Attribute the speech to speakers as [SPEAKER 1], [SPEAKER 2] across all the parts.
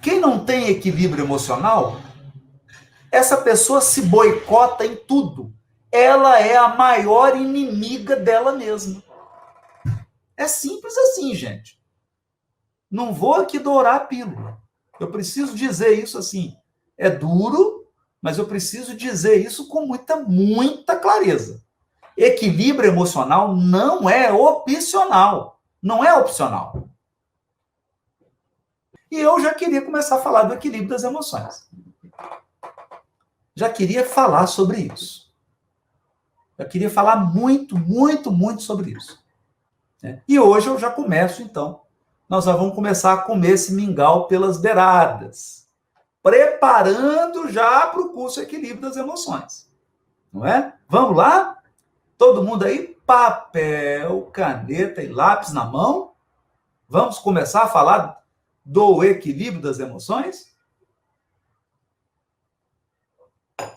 [SPEAKER 1] Quem não tem equilíbrio emocional, essa pessoa se boicota em tudo. Ela é a maior inimiga dela mesma. É simples assim, gente. Não vou aqui dourar a pílula. Eu preciso dizer isso assim. É duro, mas eu preciso dizer isso com muita clareza. Equilíbrio emocional não é opcional. Não é opcional. E eu já queria começar a falar do equilíbrio das emoções. Já queria falar sobre isso. Já queria falar muito sobre isso. E hoje eu já começo, então. Nós já vamos começar a comer esse mingau pelas beiradas. Preparando já para o curso Equilíbrio das Emoções. Não é? Vamos lá? Todo mundo aí? Papel, caneta e lápis na mão. Vamos começar a falar do equilíbrio das emoções?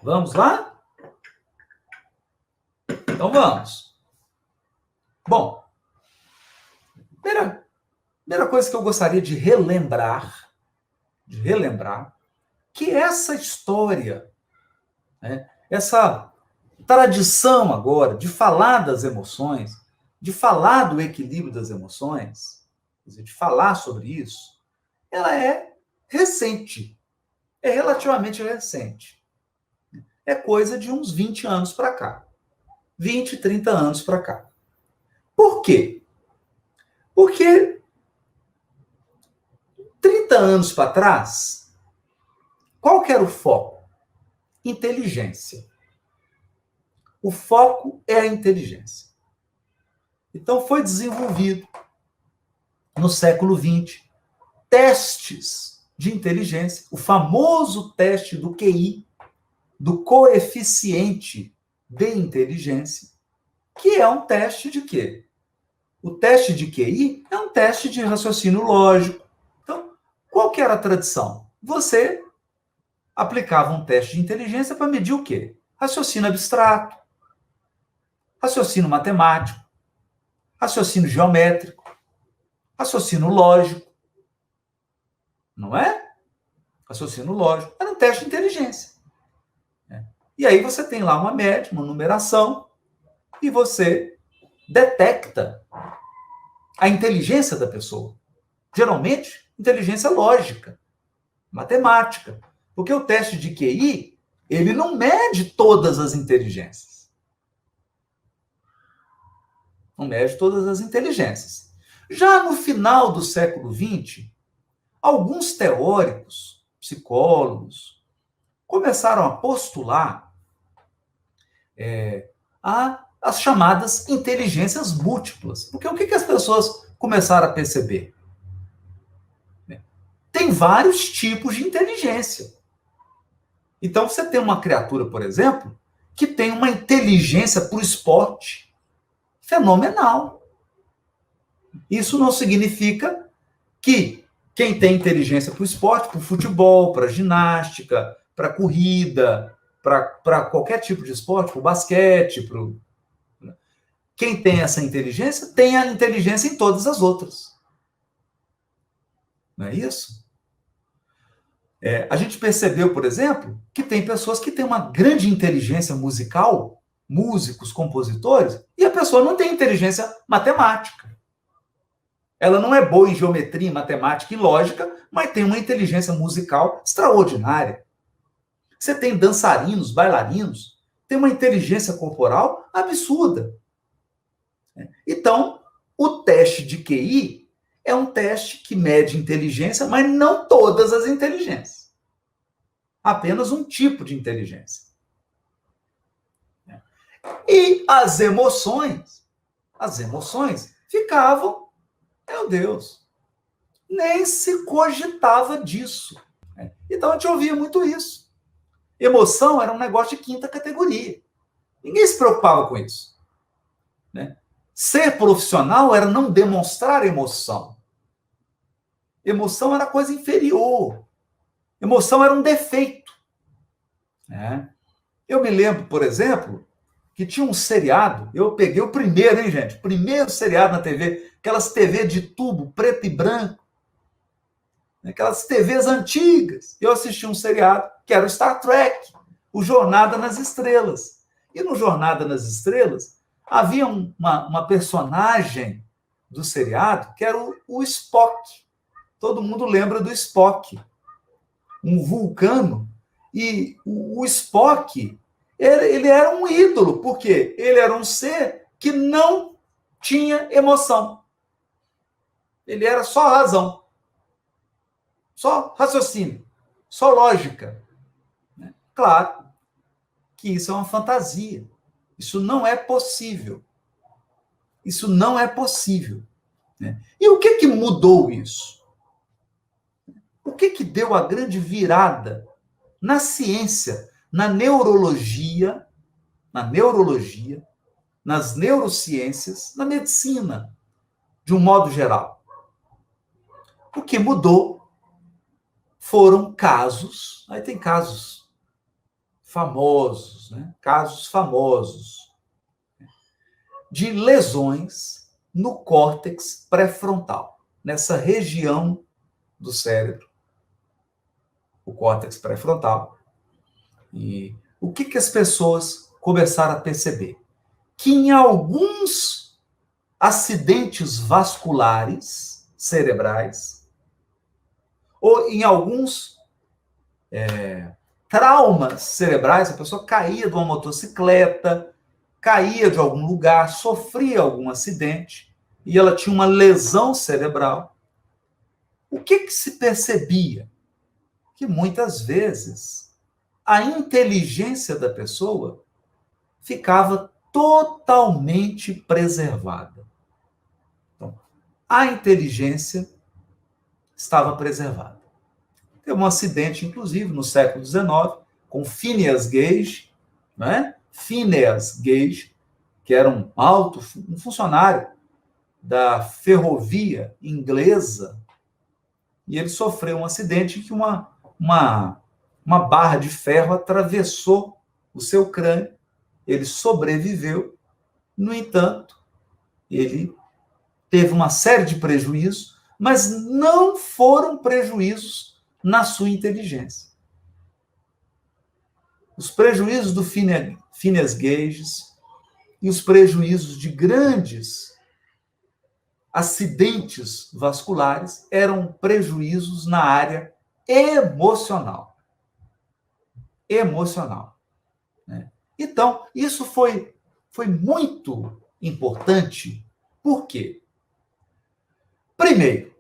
[SPEAKER 1] Vamos lá? Então vamos. Bom, primeira coisa que eu gostaria de relembrar, que essa história, né, essa tradição agora de falar das emoções, de falar do equilíbrio das emoções, quer dizer, de falar sobre isso, ela é recente, é relativamente recente. É coisa de uns 20 anos para cá. 20, 30 anos para cá. Por quê? Porque 30 anos para trás, qual que era o foco? Inteligência. O foco é a inteligência. Então foi desenvolvido no século XX testes de inteligência, o famoso teste do QI, do coeficiente de inteligência, que é um teste de quê? O teste de QI é um teste de raciocínio lógico. Então, qual que era a tradição? Você aplicava um teste de inteligência para medir o quê? Raciocínio abstrato, raciocínio matemático, raciocínio geométrico, raciocínio lógico. Não é? Raciocínio lógico. Era um teste de inteligência. E aí você tem lá uma média, uma numeração, e você detecta a inteligência da pessoa. Geralmente, inteligência lógica, matemática. Porque o teste de QI, ele não mede todas as inteligências. Não mede todas as inteligências. Já no final do século XX, alguns teóricos, psicólogos, começaram a postular as chamadas inteligências múltiplas. Porque o que as pessoas começaram a perceber? Tem vários tipos de inteligência. Então, você tem uma criatura, por exemplo, que tem uma inteligência para o esporte fenomenal. Isso não significa que quem tem inteligência para o esporte, para o futebol, para a ginástica, para a corrida, para qualquer tipo de esporte, para o basquete, quem tem essa inteligência, tem a inteligência em todas as outras. Não é isso? A gente percebeu, por exemplo, que tem pessoas que têm uma grande inteligência musical, músicos, compositores, e a pessoa não tem inteligência matemática. Ela não é boa em geometria, matemática e lógica, mas tem uma inteligência musical extraordinária. Você tem dançarinos, bailarinos, tem uma inteligência corporal absurda. Então, o teste de QI é um teste que mede inteligência, mas não todas as inteligências. Apenas um tipo de inteligência. E as emoções ficavam, meu Deus, nem se cogitava disso. Então a gente ouvia muito isso. Emoção era um negócio de quinta categoria. Ninguém se preocupava com isso. Ser profissional era não demonstrar emoção. Emoção era coisa inferior. Emoção era um defeito. Eu me lembro, por exemplo, que tinha um seriado, eu peguei o primeiro, hein, gente? Primeiro seriado na TV, aquelas TV de tubo, preto e branco. aquelas TVs antigas. Eu assisti um seriado que era o Star Trek, o Jornada nas Estrelas. E no Jornada nas Estrelas, havia uma personagem do seriado que era o Spock. Todo mundo lembra do Spock, um vulcano. E o Spock, ele era um ídolo, porque ele era um ser que não tinha emoção. Ele era só razão, só raciocínio, só lógica. Claro que isso é uma fantasia. Isso não é possível. Isso não é possível. E o que mudou isso? O que deu a grande virada na ciência, na neurologia, nas neurociências, na medicina, de um modo geral? O que mudou foram casos, aí tem casos famosos, casos famosos de lesões no córtex pré-frontal, nessa região do cérebro, o córtex pré-frontal. E o que as pessoas começaram a perceber? Que em alguns acidentes vasculares cerebrais, ou em alguns traumas cerebrais, a pessoa caía de uma motocicleta, caía de algum lugar, sofria algum acidente, e ela tinha uma lesão cerebral. O que se percebia? Que muitas vezes a inteligência da pessoa ficava totalmente preservada. Então, a inteligência estava preservada. Teve um acidente, inclusive, no século XIX, com Phineas Gage, Phineas Gage, que era um funcionário da ferrovia inglesa, e ele sofreu um acidente em que uma barra de ferro atravessou o seu crânio. Ele sobreviveu, no entanto, ele teve uma série de prejuízos, mas não foram prejuízos na sua inteligência. Os prejuízos do Phineas Gage e os prejuízos de grandes acidentes vasculares eram prejuízos na área emocional. Então, isso foi muito importante. Por quê? Primeiro,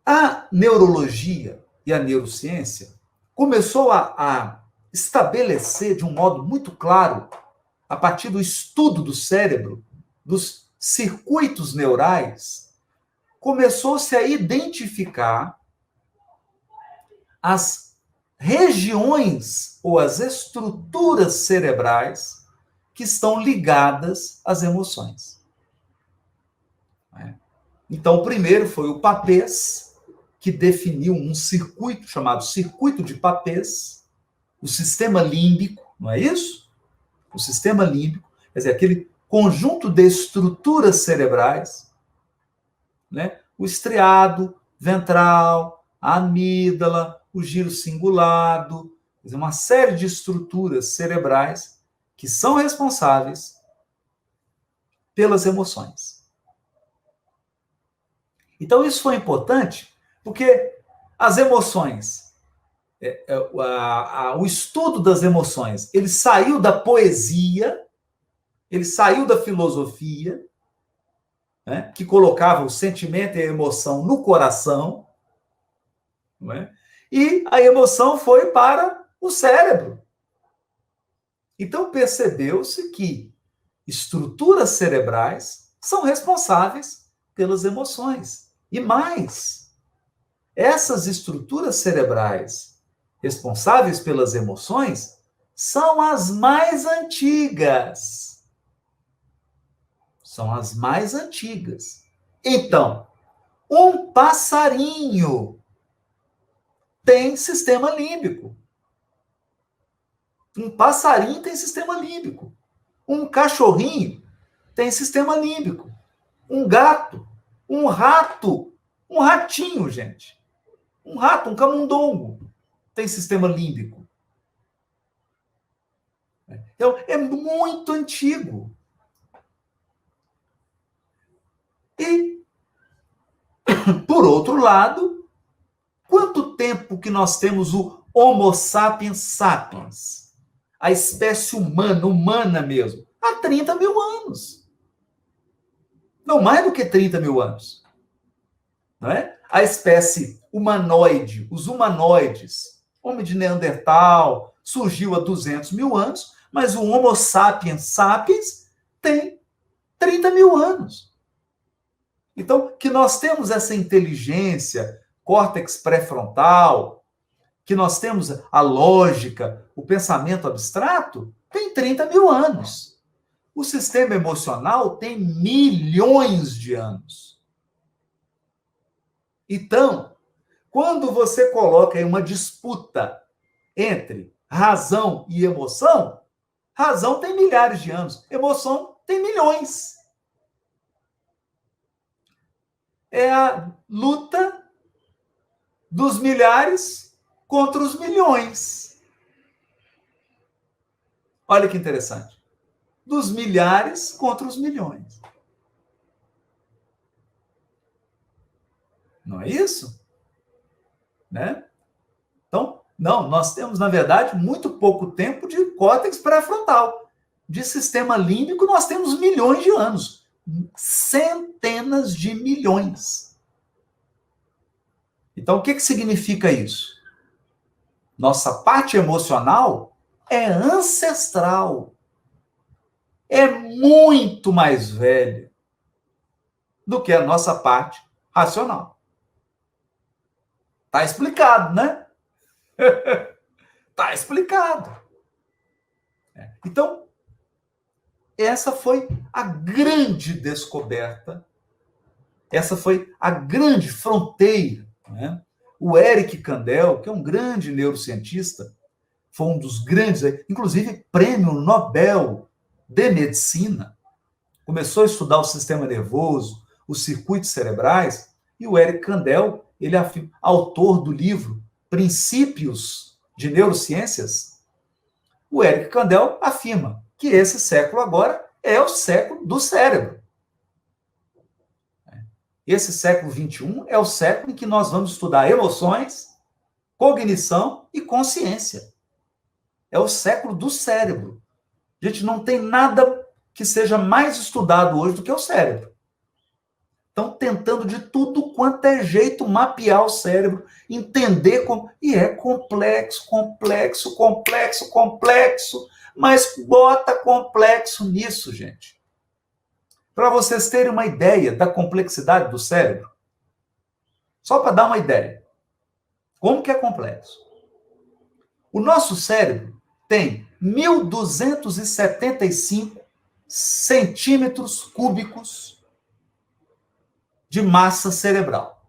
[SPEAKER 1] a neurologia e a neurociência começou a estabelecer de um modo muito claro, a partir do estudo do cérebro, dos circuitos neurais, começou-se a identificar as regiões ou as estruturas cerebrais que estão ligadas às emoções. Então, o primeiro foi o Papez, que definiu um circuito chamado circuito de Papez, o sistema límbico, não é isso? O sistema límbico, quer dizer, aquele conjunto de estruturas cerebrais, o estriado ventral, a amígdala, o giro cingulado, quer dizer, uma série de estruturas cerebrais que são responsáveis pelas emoções. Então, isso foi importante, porque as emoções, o estudo das emoções, ele saiu da poesia, ele saiu da filosofia, que colocava o sentimento e a emoção no coração, e a emoção foi para o cérebro. Então, percebeu-se que estruturas cerebrais são responsáveis pelas emoções. E mais, essas estruturas cerebrais responsáveis pelas emoções são as mais antigas. São as mais antigas. Então, um passarinho tem sistema límbico. Um passarinho tem sistema límbico. Um cachorrinho tem sistema límbico. Um gato, um rato, um ratinho, gente. Um rato, um camundongo, tem sistema límbico. Então, é muito antigo. E, por outro lado, quanto tempo que nós temos o Homo sapiens sapiens? A espécie humana mesmo. Há 30 mil anos. Não mais do que 30 mil anos. Não é? A espécie humanoide, os humanoides, homem de Neandertal, surgiu há 200 mil anos, mas o Homo sapiens sapiens tem 30 mil anos. Então, que nós temos essa inteligência, córtex pré-frontal, que nós temos a lógica, o pensamento abstrato, tem 30 mil anos. O sistema emocional tem milhões de anos. Então, quando você coloca em uma disputa entre razão e emoção, razão tem milhares de anos, emoção tem milhões. É a luta dos milhares contra os milhões. Olha que interessante. Dos milhares contra os milhões. Não é isso? Né? Então, não, nós temos, na verdade, muito pouco tempo de córtex pré-frontal. De sistema límbico, nós temos milhões de anos. Centenas de milhões. Então, o que significa isso? Nossa parte emocional é ancestral. É muito mais velha do que a nossa parte racional. Tá explicado, né? Tá explicado. Então, essa foi a grande descoberta, essa foi a grande fronteira. Né? O Eric Kandel, que é um grande neurocientista, foi um dos grandes, inclusive prêmio Nobel de Medicina, começou a estudar o sistema nervoso, os circuitos cerebrais, e o Eric Kandel, ele é autor do livro Princípios de Neurociências. O Eric Kandel afirma que esse século agora é o século do cérebro. Esse século XXI é o século em que nós vamos estudar emoções, cognição e consciência. É o século do cérebro. A gente não tem nada que seja mais estudado hoje do que o cérebro. Estão tentando de tudo quanto é jeito mapear o cérebro, entender como... E é complexo, complexo, complexo, complexo, mas bota complexo nisso, gente. Para vocês terem uma ideia da complexidade do cérebro, só para dar uma ideia, como que é complexo? O nosso cérebro tem 1.275 centímetros cúbicos de massa cerebral.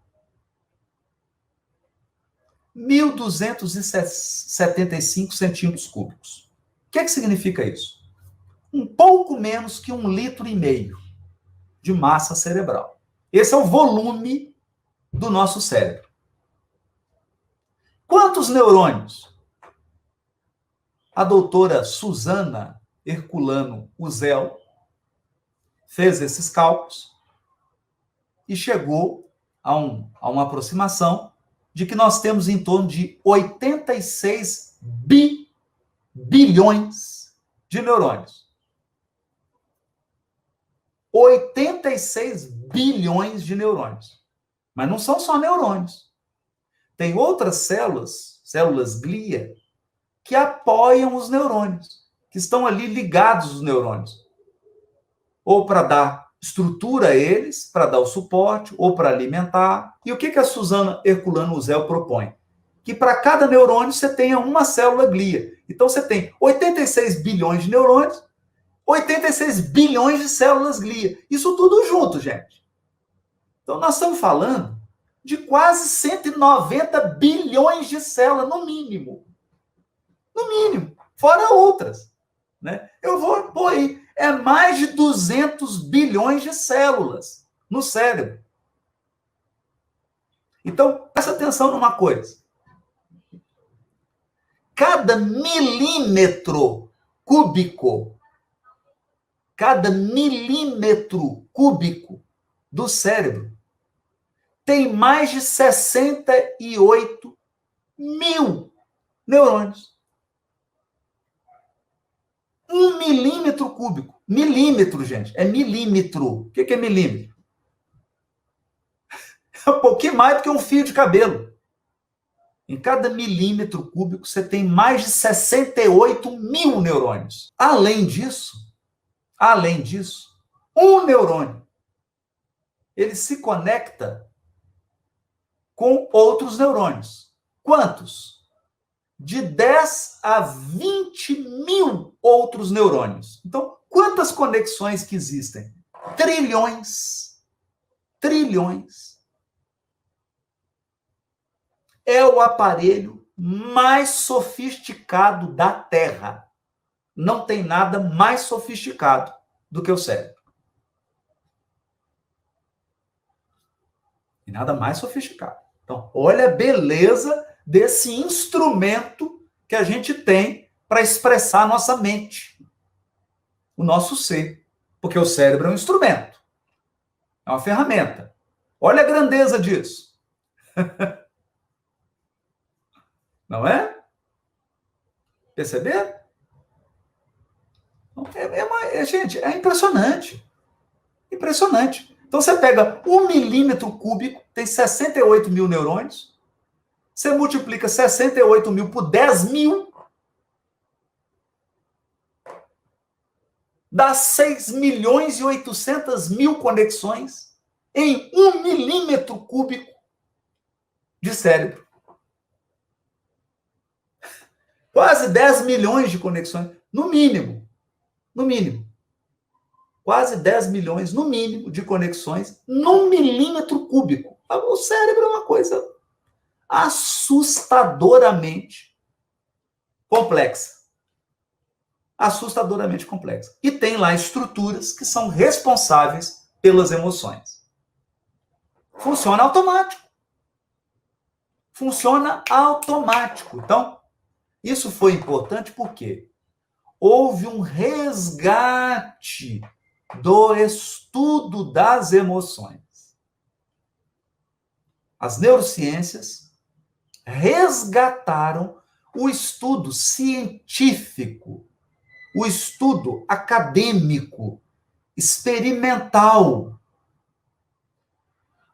[SPEAKER 1] 1.275 centímetros cúbicos. O que significa isso? Um pouco menos que 1,5 litro de massa cerebral. Esse é o volume do nosso cérebro. Quantos neurônios? A doutora Susana Herculano Uzel fez esses cálculos e chegou a uma aproximação de que nós temos em torno de 86 bilhões de neurônios. 86 bilhões de neurônios. Mas não são só neurônios. Tem outras células glia, que apoiam os neurônios, que estão ali ligados aos neurônios. Ou para dar estrutura a eles, para dar o suporte, ou para alimentar. E o que a Susana Herculano Uzel propõe? Que para cada neurônio você tenha uma célula glia. Então você tem 86 bilhões de neurônios, 86 bilhões de células glia. Isso tudo junto, gente. Então nós estamos falando de quase 190 bilhões de células, no mínimo. No mínimo, fora outras. Né? Eu vou pôr aí, é mais de 200 bilhões de células no cérebro. Então, presta atenção numa coisa. Cada milímetro cúbico do cérebro tem mais de 68 mil neurônios. 1 milímetro cúbico. Milímetro, gente. É milímetro. O que é milímetro? É um pouquinho mais do que um fio de cabelo. Em cada milímetro cúbico, você tem mais de 68 mil neurônios. Além disso, um neurônio, ele se conecta com outros neurônios. Quantos? De 10 a 20 mil outros neurônios. Então, quantas conexões que existem? Trilhões. Trilhões. É o aparelho mais sofisticado da Terra. Não tem nada mais sofisticado do que o cérebro. E nada mais sofisticado. Então, olha a beleza desse instrumento que a gente tem para expressar a nossa mente, o nosso ser. Porque o cérebro é um instrumento, é uma ferramenta. Olha a grandeza disso. Não é? Perceberam? Gente, é impressionante. Impressionante. Então você pega 1 milímetro cúbico, tem 68 mil neurônios, você multiplica 68 mil por 10 mil, dá 6 milhões e 800 mil conexões em 1 milímetro cúbico de cérebro. Quase 10 milhões de conexões, no mínimo. No mínimo. Quase 10 milhões, no mínimo, de conexões num milímetro cúbico. O cérebro é uma coisa assustadoramente complexa. Assustadoramente complexa. E tem lá estruturas que são responsáveis pelas emoções. Funciona automático. Funciona automático. Então, isso foi importante porque houve um resgate do estudo das emoções. As neurociências resgataram o estudo científico, o estudo acadêmico, experimental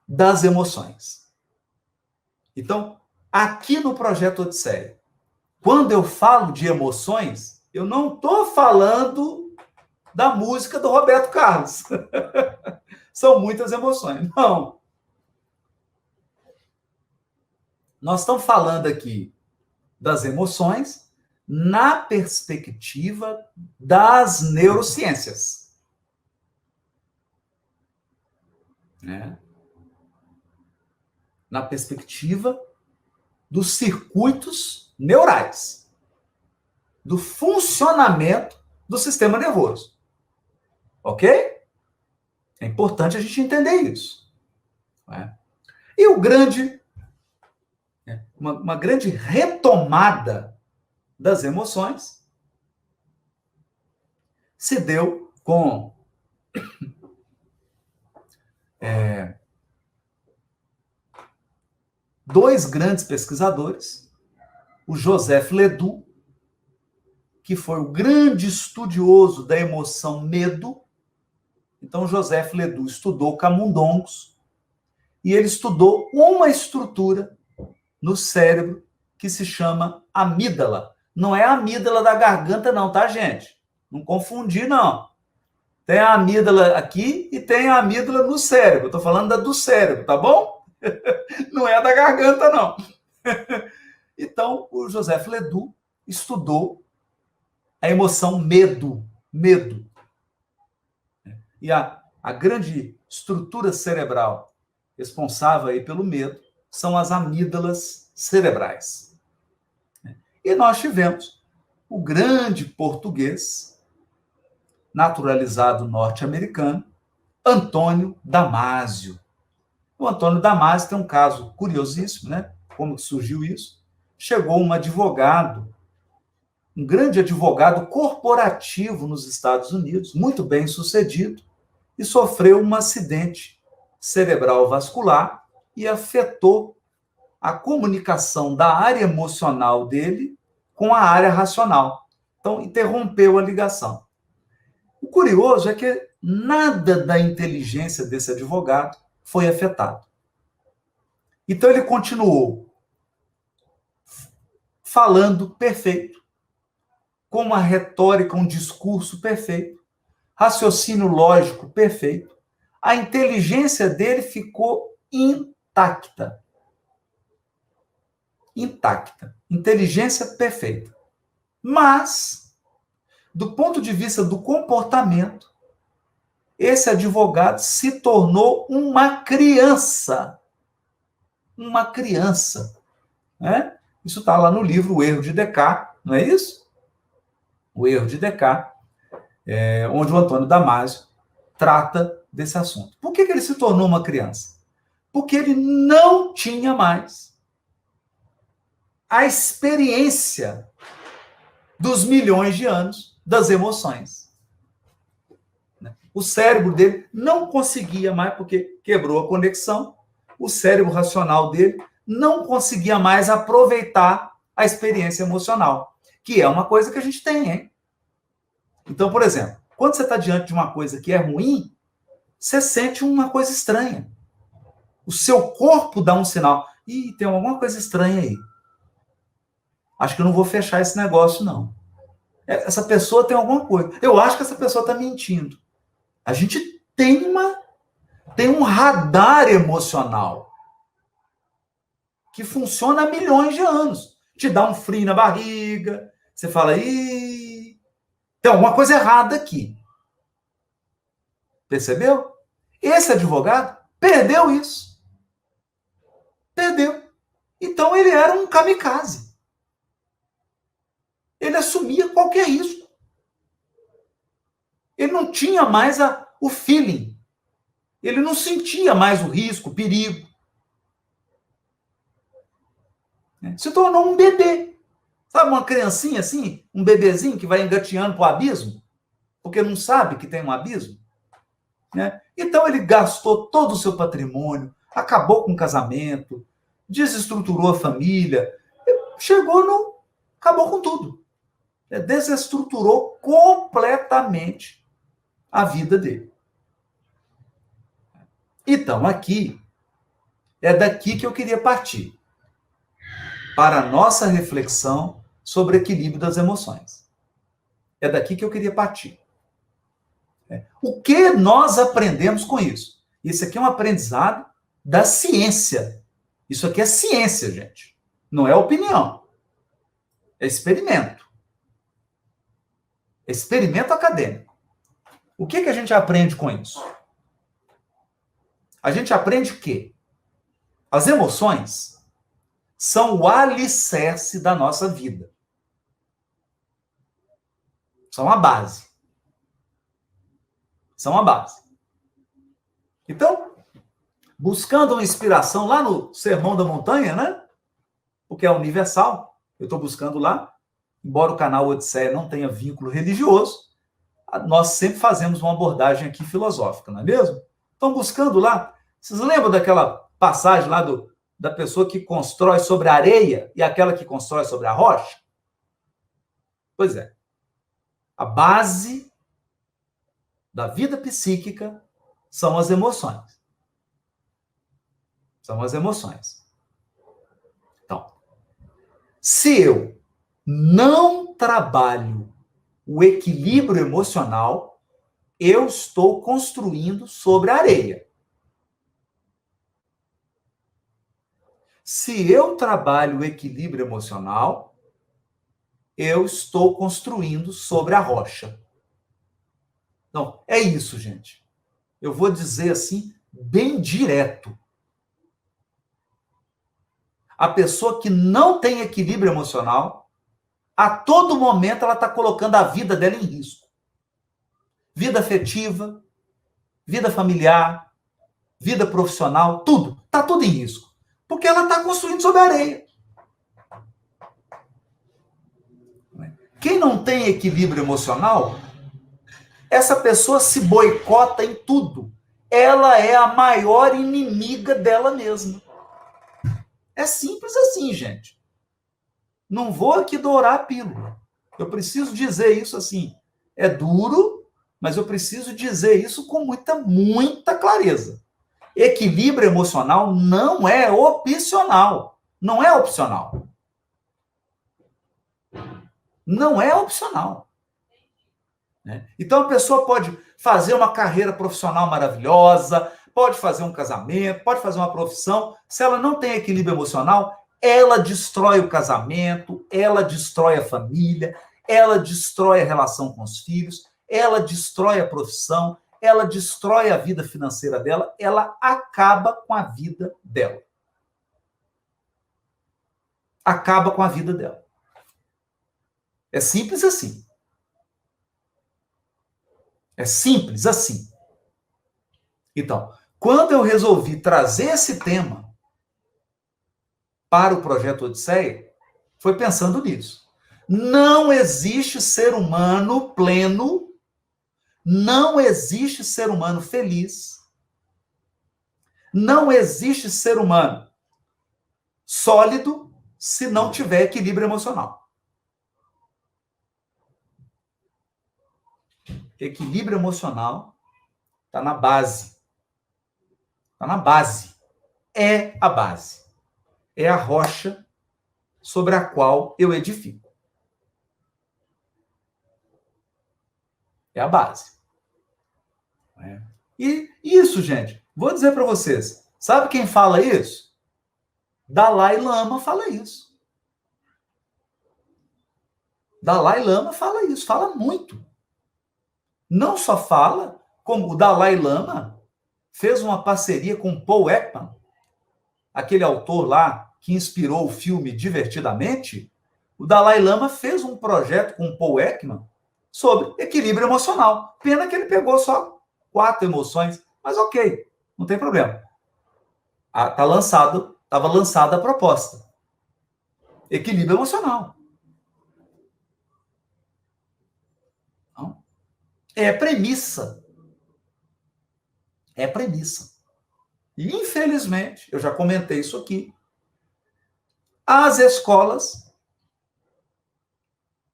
[SPEAKER 1] das emoções. Então, aqui no Projeto Odisseia, quando eu falo de emoções, eu não estou falando da música do Roberto Carlos. São muitas emoções. Não. Nós estamos falando aqui das emoções na perspectiva das neurociências. Né? Na perspectiva dos circuitos neurais, do funcionamento do sistema nervoso. Ok? É importante a gente entender isso. Né? E uma grande retomada das emoções se deu com dois grandes pesquisadores, o Joseph Ledoux, que foi o grande estudioso da emoção medo. Então, Joseph Ledoux estudou camundongos e ele estudou uma estrutura no cérebro que se chama amígdala. Não é a amígdala da garganta não, tá, gente? Não confundir, não. Tem a amígdala aqui e tem a amígdala no cérebro. Estou falando da do cérebro, tá bom? Não é a da garganta, não. Então, o Joseph Ledoux estudou a emoção medo. Medo. E a grande estrutura cerebral responsável aí pelo medo são as amígdalas cerebrais. E nós tivemos o grande português, naturalizado norte-americano, Antônio Damasio. O Antônio Damasio tem um caso curiosíssimo, né? Como que surgiu isso? Chegou um advogado, um grande advogado corporativo nos Estados Unidos, muito bem sucedido, e sofreu um acidente cerebral vascular e afetou a comunicação da área emocional dele com a área racional. Então, interrompeu a ligação. O curioso é que nada da inteligência desse advogado foi afetado. Então, ele continuou falando perfeito, com uma retórica, um discurso perfeito, raciocínio lógico perfeito. A inteligência dele ficou intacta. Intacta. Inteligência perfeita. Mas, do ponto de vista do comportamento, esse advogado se tornou uma criança. Uma criança. Né? Isso está lá no livro O Erro de Descartes, não é isso? O Erro de Descartes, onde o Antônio Damasio trata desse assunto. Por que ele se tornou uma criança? Porque ele não tinha mais a experiência dos milhões de anos das emoções. O cérebro dele não conseguia mais, porque quebrou a conexão, o cérebro racional dele não conseguia mais aproveitar a experiência emocional, que é uma coisa que a gente tem, hein? Então, por exemplo, quando você está diante de uma coisa que é ruim, você sente uma coisa estranha. O seu corpo dá um sinal. Ih, tem alguma coisa estranha aí. Acho que eu não vou fechar esse negócio, não. Essa pessoa tem alguma coisa. Eu acho que essa pessoa está mentindo. A gente tem um radar emocional que funciona há milhões de anos. Te dá um frio na barriga, você fala, ih, tem alguma coisa errada aqui. Percebeu? Esse advogado perdeu isso. Perdeu. Então ele era um kamikaze. Ele assumia qualquer risco. Ele não tinha mais o feeling. Ele não sentia mais o risco, o perigo. Se tornou um bebê. Sabe, uma criancinha assim, um bebezinho que vai engateando para o abismo, porque não sabe que tem um abismo. Né? Então ele gastou todo o seu patrimônio, acabou com o casamento, desestruturou a família, acabou com tudo. Desestruturou completamente a vida dele. Então, aqui, é daqui que eu queria partir, para a nossa reflexão sobre equilíbrio das emoções. É daqui que eu queria partir. O que nós aprendemos com isso? Isso aqui é um aprendizado da ciência. Isso aqui é ciência, gente. Não é opinião. É experimento. É experimento acadêmico. O que a gente aprende com isso? A gente aprende que as emoções são o alicerce da nossa vida. São a base. São a base. Então, buscando uma inspiração lá no Sermão da Montanha, né? Porque é universal, eu estou buscando lá, embora o canal Odisseia não tenha vínculo religioso, nós sempre fazemos uma abordagem aqui filosófica, não é mesmo? Então, buscando lá, vocês lembram daquela passagem lá da pessoa que constrói sobre a areia e aquela que constrói sobre a rocha? Pois é. A base da vida psíquica são as emoções. São as emoções. Então, se eu não trabalho o equilíbrio emocional, eu estou construindo sobre a areia. Se eu trabalho o equilíbrio emocional, eu estou construindo sobre a rocha. Então, é isso, gente. Eu vou dizer assim, bem direto. A pessoa que não tem equilíbrio emocional, a todo momento ela está colocando a vida dela em risco. Vida afetiva, vida familiar, vida profissional, tudo. Está tudo em risco. Porque ela está construindo sobre areia. Quem não tem equilíbrio emocional, essa pessoa se boicota em tudo. Ela é a maior inimiga dela mesma. É simples assim, gente. Não vou aqui dourar a pílula. Eu preciso dizer isso assim. É duro, mas eu preciso dizer isso com muita clareza. Equilíbrio emocional não é opcional. Não é opcional. Não é opcional. Então a pessoa pode fazer uma carreira profissional maravilhosa, pode fazer um casamento, pode fazer uma profissão. Se ela não tem equilíbrio emocional, ela destrói o casamento, ela destrói a família, ela destrói a relação com os filhos, ela destrói a profissão, ela destrói a vida financeira dela, ela acaba com a vida dela. Acaba com a vida dela. É simples assim. É simples assim. Então, quando eu resolvi trazer esse tema para o Projeto Odisseia, foi pensando nisso. Não existe ser humano pleno, não existe ser humano feliz, não existe ser humano sólido se não tiver equilíbrio emocional. Equilíbrio emocional está na base. Está na base. É a base. É a rocha sobre a qual eu edifico. É a base. E isso, gente, vou dizer para vocês. Sabe quem fala isso? Dalai Lama fala isso. Dalai Lama fala isso, fala muito. Não só fala, como o Dalai Lama fez uma parceria com Paul Ekman, aquele autor lá que inspirou o filme Divertidamente. O Dalai Lama fez um projeto com Paul Ekman sobre equilíbrio emocional. Pena que ele pegou só 4 emoções, mas ok, não tem problema. Estava lançada a proposta. Equilíbrio emocional. Não? É premissa. É premissa. E, infelizmente, eu já comentei isso aqui, as escolas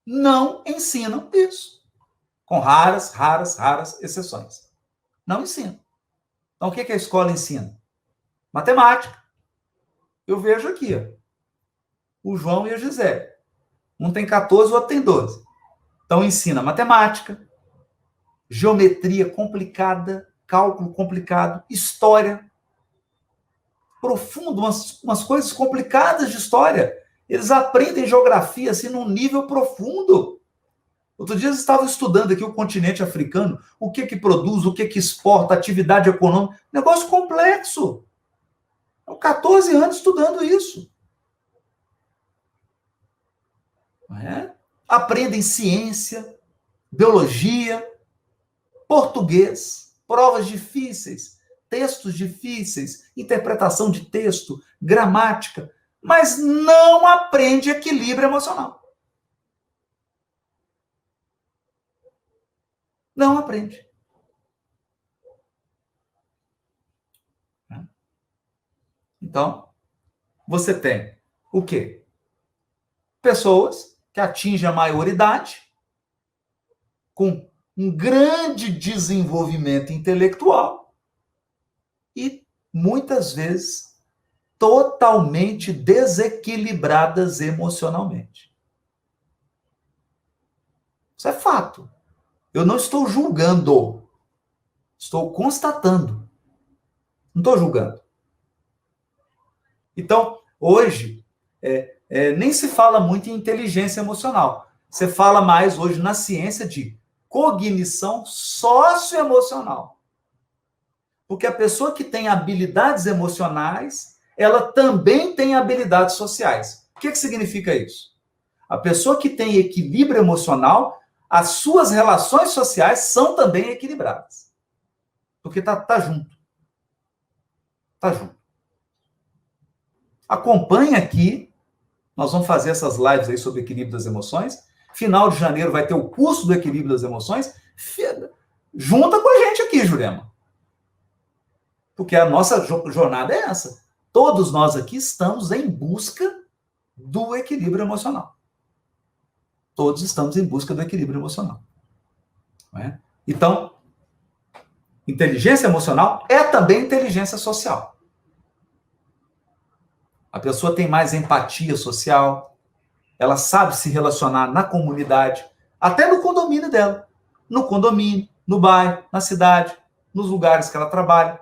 [SPEAKER 1] não ensinam isso. Com raras exceções. Não ensinam. Então, o que a escola ensina? Matemática. Eu vejo aqui, ó, o João e a Gisele. Um tem 14, o outro tem 12. Então, ensina matemática, geometria complicada, cálculo complicado, história profundo, umas coisas complicadas de história. Eles aprendem geografia assim num nível profundo. Outro dia eles estavam estudando aqui o continente africano, o que produz, o que exporta, atividade econômica, negócio complexo. 14 anos estudando isso. Não é? Aprendem ciência, biologia, português, provas difíceis, textos difíceis, interpretação de texto, gramática, mas não aprende equilíbrio emocional. Não aprende. Então, você tem o quê? Pessoas que atingem a maioridade com um grande desenvolvimento intelectual e, muitas vezes, totalmente desequilibradas emocionalmente. Isso é fato. Eu não estou julgando. Estou constatando. Não estou julgando. Então, hoje, nem se fala muito em inteligência emocional. Você fala mais hoje na ciência de cognição socioemocional. Porque a pessoa que tem habilidades emocionais, ela também tem habilidades sociais. O que significa isso? A pessoa que tem equilíbrio emocional, as suas relações sociais são também equilibradas. Porque tá junto. Tá junto. Acompanha aqui. Nós vamos fazer essas lives aí sobre equilíbrio das emoções. Final de janeiro vai ter o curso do equilíbrio das emoções. Junta com a gente aqui, Jurema. Porque a nossa jornada é essa. Todos nós aqui estamos em busca do equilíbrio emocional. Todos estamos em busca do equilíbrio emocional. Não é? Então, inteligência emocional é também inteligência social. A pessoa tem mais empatia social, ela sabe se relacionar na comunidade, até no condomínio dela. No condomínio, no bairro, na cidade, nos lugares que ela trabalha,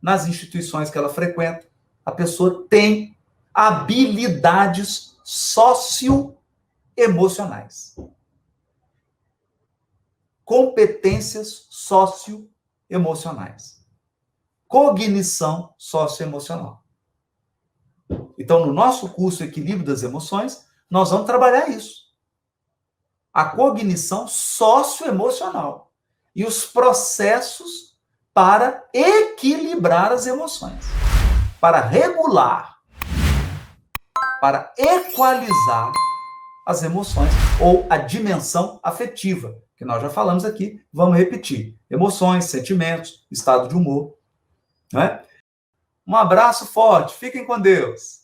[SPEAKER 1] nas instituições que ela frequenta. A pessoa tem habilidades socioemocionais. Competências socioemocionais. Cognição socioemocional. Então, no nosso curso Equilíbrio das Emoções, nós vamos trabalhar isso. A cognição socioemocional e os processos para equilibrar as emoções, para regular, para equalizar as emoções ou a dimensão afetiva, que nós já falamos aqui, vamos repetir. Emoções, sentimentos, estado de humor. Não é? Um abraço forte, fiquem com Deus.